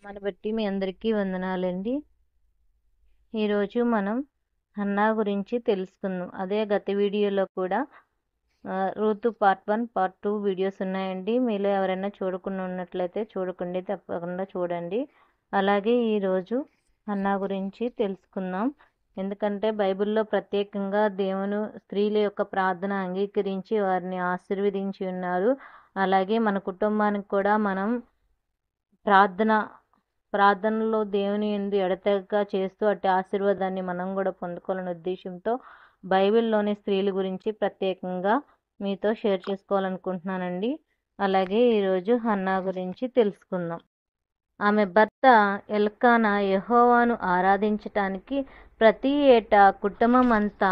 మన బట్టి మీ అందరికీ వందనాలండి. ఈరోజు మనం హన్నా గురించి తెలుసుకుందాం. అదే గత వీడియోలో కూడా రూతు పార్ట్ 1 పార్ట్ 2 వీడియోస్ ఉన్నాయండి. మీలో ఎవరైనా చూడకుండా ఉన్నట్లయితే చూడకండి, తప్పకుండా చూడండి. అలాగే ఈరోజు హన్నా గురించి తెలుసుకుందాం. ఎందుకంటే బైబిల్లో ప్రత్యేకంగా దేవుని స్త్రీల యొక్క ప్రార్థన అంగీకరించి వారిని ఆశీర్వదించి ఉన్నారు. అలాగే మన కుటుంబానికి కూడా మనం ప్రార్థనలో దేవుని యందు ఎడతెగక చేస్తూ అట్టి ఆశీర్వాదాన్ని మనం కూడా పొందుకోవాలనే ఉద్దేశంతో బైబిల్లోని స్త్రీల గురించి ప్రత్యేకంగా మీతో షేర్ చేసుకోవాలనుకుంటున్నానండి. అలాగే ఈరోజు హన్నా గురించి తెలుసుకుందాం. ఆమె భర్త ఎల్కానా యెహోవాను ఆరాధించటానికి ప్రతి ఏటా కుటుంబం అంతా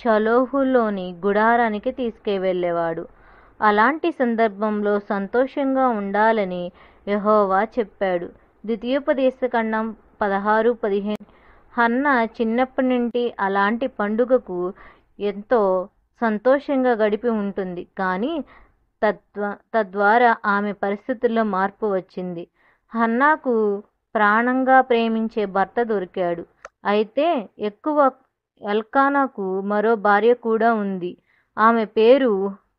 షలోహులోని గుడారానికి తీసుకువెళ్ళేవాడు. అలాంటి సందర్భంలో సంతోషంగా ఉండాలని యెహోవా చెప్పాడు. ద్వితీయోపదేశకాండం 16:15. హన్నా చిన్నప్పటి నుండి అలాంటి పండుగకు ఎంతో సంతోషంగా గడిపి ఉంటుంది. కానీ తద్వారా ఆమె పరిస్థితుల్లో మార్పు వచ్చింది. హన్నాకు ప్రాణంగా ప్రేమించే భర్త దొరికాడు. అయితే ఎల్కానాకు మరో భార్య కూడా ఉంది. ఆమె పేరు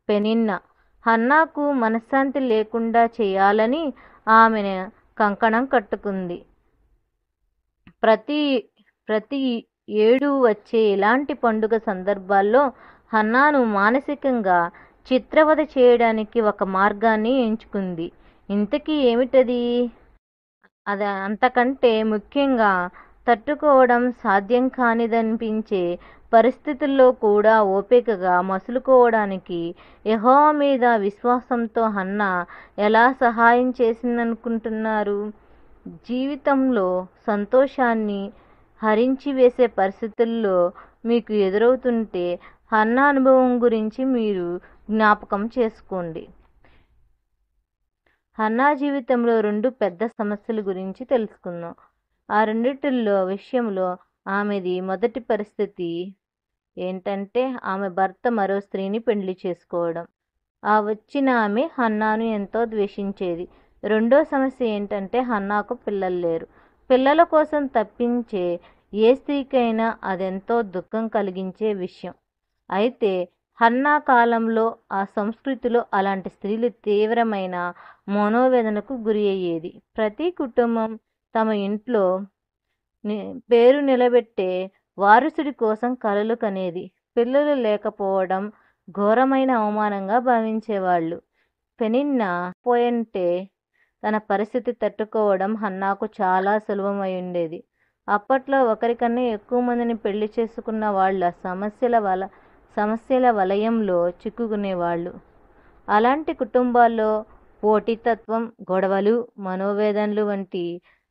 పెనిన్నా. హన్నాకు మనశ్శాంతి లేకుండా చేయాలని ఆమెను కంకణం కట్టుకుంది. ప్రతి ఏడు వచ్చే ఇలాంటి పండుగ సందర్భాల్లో హన్నాను మానసికంగా చిత్రవద చేయడానికి ఒక మార్గాన్ని ఎంచుకుంది. ఇంతకీ ఏమిటది? అంతకంటే ముఖ్యంగా తట్టుకోవడం సాధ్యం కానిదనిపించే పరిస్థితుల్లో కూడా ఓపికగా మసులుకోవడానికి యెహోవా మీద విశ్వాసంతో హన్నా ఎలా సహాయం చేసిందనుకుంటున్నారు? జీవితంలో సంతోషాన్ని హరించివేసే పరిస్థితుల్లో మీకు ఎదురవుతుంటే హన్నా అనుభవం గురించి మీరు జ్ఞాపకం చేసుకోండి. హన్నా జీవితంలో 2 పెద్ద సమస్యల గురించి తెలుసుకుందాం. ఆ రెండిటిల్లో విషయంలో ఆమెది మొదటి పరిస్థితి ఏంటంటే ఆమె భర్త మరో స్త్రీని పెళ్లి చేసుకోవడం. ఆ వచ్చిన ఆమె హన్నాను ఎంతో ద్వేషించేది. రెండో సమస్య ఏంటంటే హన్నాకు పిల్లలు లేరు. పిల్లల కోసం తప్పించే ఏ స్త్రీకైనా అదెంతో దుఃఖం కలిగించే విషయం. అయితే హన్నా కాలంలో ఆ సంస్కృతిలో అలాంటి స్త్రీలు తీవ్రమైన మనోవేదనకు గురి అయ్యేది. ప్రతి కుటుంబం తమ ఇంట్లో పేరు నిలబెట్టే వారసుడి కోసం కలలు కనేది. పిల్లలు లేకపోవడం ఘోరమైన అవమానంగా భావించేవాళ్ళు. పెనిన్నా పోయంటే తన పరిస్థితి తట్టుకోవడం హన్నాకు చాలా సులభమై ఉండేది. అప్పట్లో ఒకరికన్నా ఎక్కువ మందిని పెళ్లి చేసుకున్న వాళ్ళ సమస్యల వలయంలో చిక్కుకునేవాళ్ళు. అలాంటి కుటుంబాల్లో పోటీతత్వం, గొడవలు, మనోవేదనలు వంటి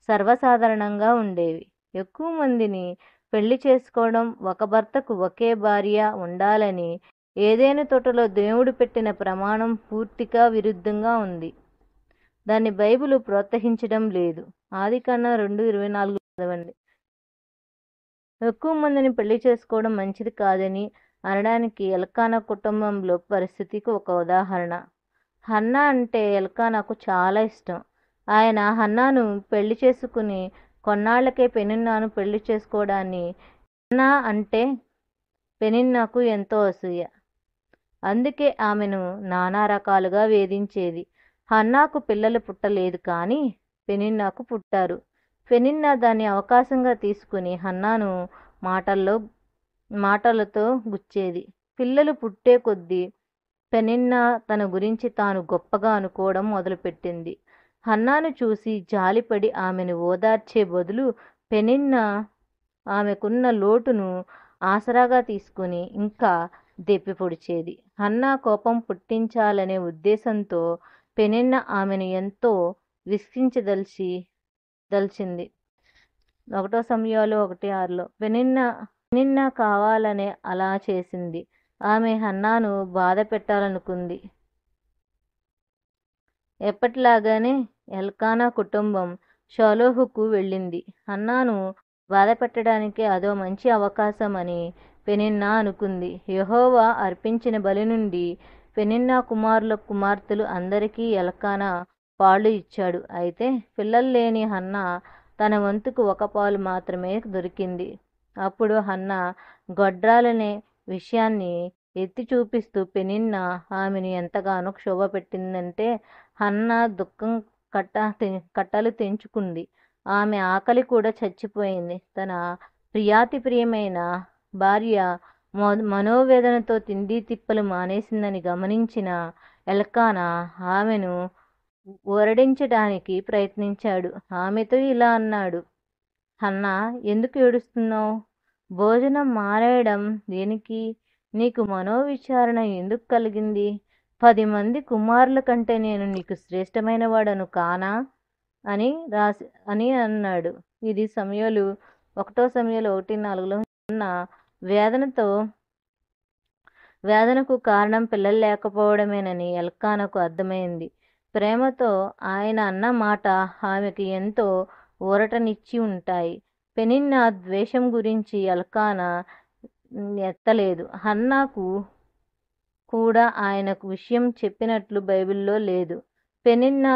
సర్వసాధారణంగా ఉండేవి. ఎక్కువ మందిని పెళ్లి చేసుకోవడం, ఒక భర్తకు ఒకే భార్య ఉండాలని ఏదెను తోటలో దేవుడు పెట్టిన ప్రమాణం పూర్తిగా విరుద్ధంగా ఉంది. దాన్ని బైబిలు ప్రోత్సహించడం లేదు. ఆదికాండం 2:24 చదవండి. ఎక్కువ మందిని పెళ్లి చేసుకోవడం మంచిది కాదని అనడానికి ఎల్కానా కుటుంబంలో పరిస్థితికి ఒక ఉదాహరణ. హన్నా అంటే ఎల్కానాకు చాలా ఇష్టం. ఆయన హన్నాను పెళ్లి చేసుకుని కొన్నాళ్లకే పెనిన్నాను పెళ్లి చేసుకోవడాన్ని హన్నా అంటే పెనిన్నాకు ఎంతో అసూయ. అందుకే ఆమెను నానా రకాలుగా వేధించేది. హన్నాకు పిల్లలు పుట్టలేదు, కానీ పెనిన్నాకు పుట్టారు. పెనిన్నా దాన్ని అవకాశంగా తీసుకుని హన్నాను మాటలతో గుచ్చేది. పిల్లలు పుట్టే కొద్దీ పెనిన్నా తన గురించి తాను గొప్పగా అనుకోవడం మొదలుపెట్టింది. హన్నాను చూసి జాలిపడి ఆమెను ఓదార్చే బదులు పెనిన్నా ఆమెకున్న లోటును ఆసరాగా తీసుకుని ఇంకా దెప్పి పొడిచేది. హన్నా కోపం పుట్టించాలనే ఉద్దేశంతో పెనిన్నా ఆమెను ఎంతో విసిగించదలిచింది. 1 సమూయేలు 1:6. పెనిన్నా కావాలనే అలా చేసింది. ఆమె హన్నాను బాధ పెట్టాలనుకుంది. ఎప్పటిలాగానే ఎల్కానా కుటుంబం షలోహుకు వెళ్ళింది. హన్నాను బాధ పెట్టడానికి అదో మంచి అవకాశం అని పెనిన్నా అనుకుంది. యెహోవా అర్పించిన బలి నుండి పెనిన్నా కుమారులు కుమార్తెలు అందరికీ ఎల్కానా పాలు ఇచ్చాడు. అయితే పిల్లలు లేని హన్నా తన వంతుకు ఒక పాలు మాత్రమే దొరికింది. అప్పుడు హన్నా గొడ్రాలనే విషయాన్ని ఎత్తి చూపిస్తూ పెనిన్నా ఆమెను ఎంతగానో క్షోభపెట్టిందంటే హన్నా దుఃఖం కట్టలు తెంచుకుంది. ఆమె ఆకలి కూడా చచ్చిపోయింది. తన ప్రియాతిప్రియమైన భార్య మనోవేదనతో తిండి తిప్పలు మానేసిందని గమనించిన ఎల్కానా ఆమెను ఊరడించడానికి ప్రయత్నించాడు. ఆమెతో ఇలా అన్నాడు, హన్నా, ఎందుకు ఏడుస్తున్నావు? భోజనం మానేయడం దేనికి? నీకు మనోవిచారణ ఎందుకు కలిగింది? 10 మంది కుమారుల కంటే నేను నీకు శ్రేష్టమైన వాడను కానా అని అన్నాడు. ఇది సమూయేలు 1 సమూయేలు 1:4లో ఉన్న వేదనకు కారణం పిల్లలు లేకపోవడమేనని ఎల్కానాకు అర్థమైంది. ప్రేమతో ఆయన అన్న మాట ఆమెకు ఎంతో ఊరటనిచ్చి ఉంటాయి. పెనిన్నా ద్వేషం గురించి ఎల్కానా ఎత్తలేదు. హన్నాకు కూడా ఆయనకు విషయం చెప్పినట్లు బైబిల్లో లేదు. పెనిన్నా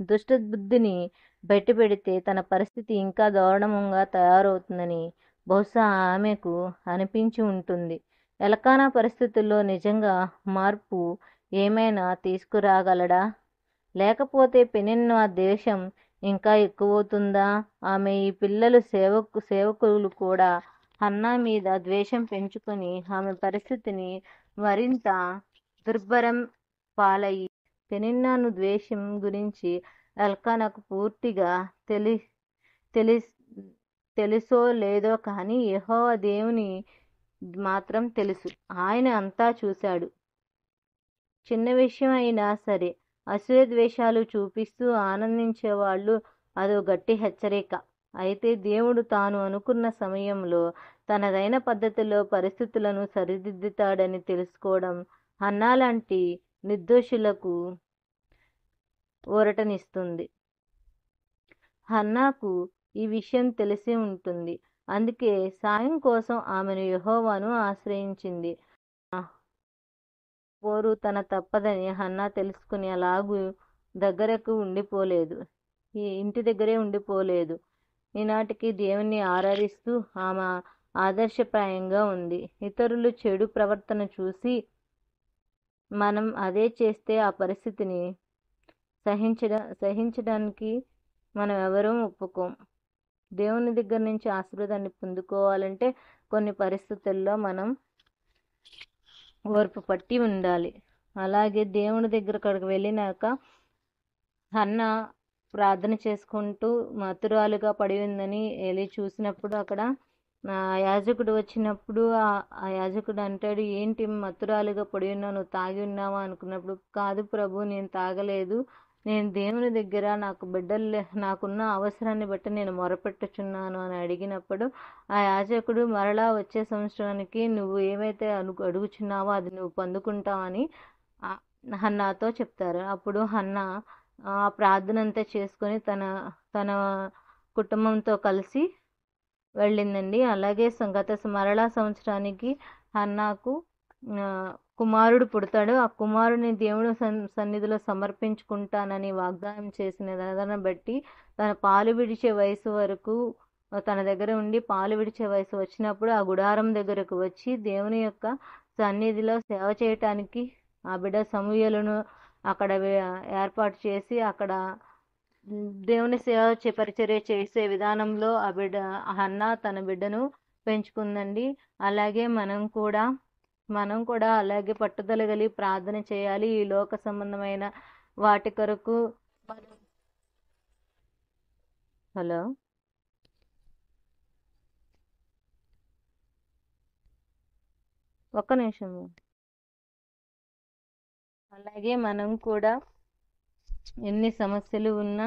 దుష్టబుద్ధిని బయటపెడితే తన పరిస్థితి ఇంకా దారుణంగా తయారవుతుందని బహుశా ఆమెకు అనిపించి ఉంటుంది. ఎల్కానా పరిస్థితుల్లో నిజంగా మార్పు ఏమైనా తీసుకురాగలడా? లేకపోతే పెనిన్నా ద్వేషం ఇంకా ఎక్కువవుతుందా? ఆమె ఈ పిల్లలు సేవకులు కూడా హన్నా మీద ద్వేషం పెంచుకొని ఆమె పరిస్థితిని మరింత దుర్భరం పాలయ్యి. పెనిన్నాను ద్వేషం గురించి ఎల్కానాకు పూర్తిగా తెలుసో లేదో కానీ యెహోవా దేవుని మాత్రం తెలుసు. ఆయన అంతా చూశాడు. చిన్న విషయం అయినా సరే అసూయ ద్వేషాలు చూపిస్తూ ఆనందించేవాళ్ళు అదో గట్టి హెచ్చరిక. అయితే దేవుడు తాను అనుకున్న సమయంలో తనదైన పద్ధతిలో పరిస్థితులను సరిదిద్దుతాడని తెలుసుకోవడం హన్నా లాంటి నిర్దోషులకు ఊరటనిస్తుంది. హన్నాకు ఈ విషయం తెలిసి ఉంటుంది. అందుకే సాయం కోసం ఆమెను యెహోవాను ఆశ్రయించింది. పోరు తన తప్పదని హన్నా తెలుసుకుని అలాగూ ఇంటి దగ్గరే ఉండిపోలేదు. ఈనాటికి దేవుణ్ణి ఆరాధిస్తూ ఆమె ఆదర్శప్రాయంగా ఉంది. ఇతరులు చెడు ప్రవర్తన చూసి మనం అదే చేస్తే ఆ పరిస్థితిని సహించడానికి మనం ఎవరూ ఒప్పుకోం. దేవుని దగ్గర నుంచి ఆశీర్వాదాన్ని పొందుకోవాలంటే కొన్ని పరిస్థితుల్లో మనం ఓర్పు పట్టి ఉండాలి. అలాగే దేవుని దగ్గరకు వెళ్ళినాక హన్నా ప్రార్థన చేసుకుంటూ మతురాలుగా పడి ఉందని ఏలీ చూసినప్పుడు అక్కడ యాజకుడు వచ్చినప్పుడు ఆ యాజకుడు అంటాడు, ఏంటి మతురాలుగా పడి ఉన్నావు, నువ్వు తాగి ఉన్నావా అనుకున్నప్పుడు, కాదు ప్రభు, నేను తాగలేదు, నేను దేవుని దగ్గర నాకున్న అవసరాన్ని బట్టి నేను మొరపెట్టుచున్నాను అని అడిగినప్పుడు ఆ యాజకుడు మరలా వచ్చే సంవత్సరానికి నువ్వు ఏమైతే అడుగుచున్నావో అది నువ్వు పొందుకుంటావని హన్నాతో చెప్తారు. అప్పుడు హన్నా ఆ ప్రార్థన అంతా చేసుకొని తన కుటుంబంతో కలిసి వెళ్ళిందండి. అలాగే మరలా సంవత్సరానికి హన్నాకు కుమారుడు పుడతాడు. ఆ కుమారుడిని దేవుని సన్నిధిలో సమర్పించుకుంటానని వాగ్దానం చేసిన దాన్ని బట్టి తన పాలు విడిచే వయసు వరకు తన దగ్గర ఉండి పాలు విడిచే వయసు వచ్చినప్పుడు ఆ గుడారం దగ్గరకు వచ్చి దేవుని యొక్క సన్నిధిలో సేవ చేయటానికి ఆ బిడ్డ సమూయేలును అక్కడ ఏర్పాటు చేసి అక్కడ దేవుని పరిచర్య చేసే విధానంలో హన్నా తన బిడ్డను పెంచుకుందండి. అలాగే మనం కూడా అలాగే పట్టుదల కలిగి ప్రార్థన చేయాలి. ఈ లోక సంబంధమైన వాటి కొరకు హలో ఒక్క నిమిషము. అలాగే మనం కూడా ఎన్ని సమస్యలు ఉన్నా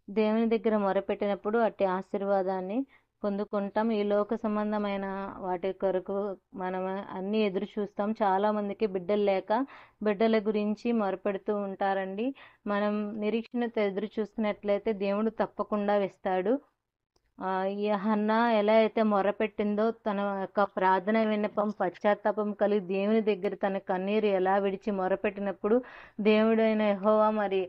దేవుని దగ్గర మొరపెట్టినప్పుడు అట్టి ఆశీర్వాదాన్ని పొందుకుంటాం. ఈ లోక సంబంధమైన వాటి కొరకు మనం అన్నీ ఎదురు చూస్తాం. చాలామందికి బిడ్డలు లేక బిడ్డల గురించి మొరపెడుతూ ఉంటారండి. మనం నిరీక్షణతో ఎదురు చూస్తున్నట్లయితే దేవుడు తప్పకుండా ఇస్తాడు. ఈ హన్నా ఎలా అయితే మొరపెట్టిందో తన యొక్క ప్రార్థన విన్నపం పశ్చాత్తాపం కలిగి దేవుని దగ్గర తన కన్నీరు ఎలా విడిచి మొరపెట్టినప్పుడు దేవుడైన యెహోవా మరి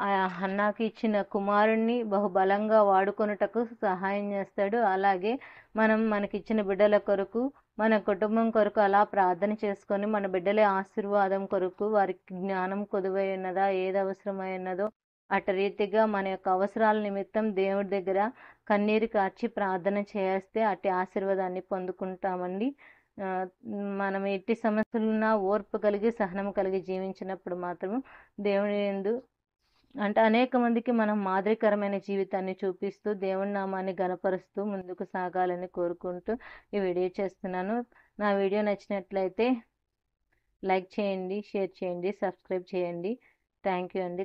ఆ హన్నాకి ఇచ్చిన కుమారుణ్ణి బహుబలంగా వాడుకొనుటకు సహాయం చేస్తాడు. అలాగే మనం మనకిచ్చిన బిడ్డల కొరకు మన కుటుంబం కొరకు అలా ప్రార్థన చేసుకొని మన బిడ్డల ఆశీర్వాదం కొరకు వారికి జ్ఞానం కొదువై ఉన్నదా, ఏది అవసరమైనదో అటు రీతిగా మన యొక్క అవసరాల నిమిత్తం దేవుడి దగ్గర కన్నీరు కార్చి ప్రార్థన చేస్తే అట్టి ఆశీర్వాదాన్ని పొందుకుంటామండి. మనం ఎట్టి సమస్యలున్నా ఓర్పు కలిగి సహనం కలిగి జీవించినప్పుడు మాత్రం దేవుని యందు అంటే అనేక మందికి మనం మాదిరికరమైన జీవితాన్ని చూపిస్తూ దేవుని నామాన్ని గణపరుస్తూ ముందుకు సాగాలని కోరుకుంటూ ఈ వీడియో చేస్తున్నాను. నా వీడియో నచ్చినట్లయితే లైక్ చేయండి, షేర్ చేయండి, సబ్స్క్రైబ్ చేయండి. థ్యాంక్ యూ అండి.